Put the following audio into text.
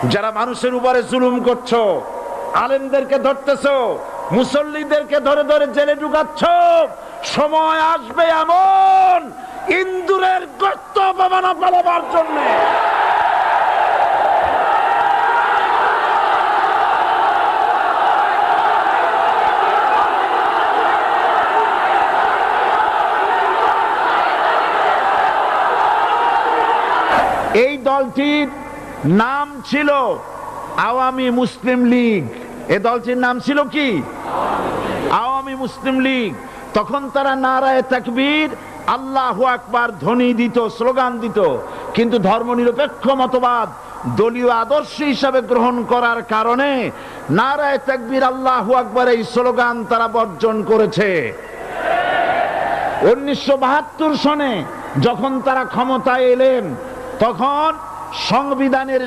যারা মানুষের উপরে জুলুম করছো, আলেমদেরকে ধরতেছো, মুসল্লিদেরকে ধরে ধরে জেলে ঢুকাচ্ছ, সময় আসবে এমন ইন্দুরের গর্ত পাবানা পালাবার জন্য। এই দলটির নাম ছিল আওয়ামী মুসলিম লীগ। এই দলটির নাম ছিল কি? আওয়ামী মুসলিম লীগ। তখন তারা নারায়ে তাকবীর, আল্লাহু আকবার ধ্বনি দিত, স্লোগান দিত, কিন্তু ধর্মনিরপেক্ষ মতবাদ দলীয় আদর্শ হিসাবে গ্রহণ করার কারণে নারায়ে তাকবীর, আল্লাহু আকবার এই স্লোগান তারা বর্জন করেছে। 1972 সনে যখন তারা ক্ষমতায় এলেন, তখন সংবিধানের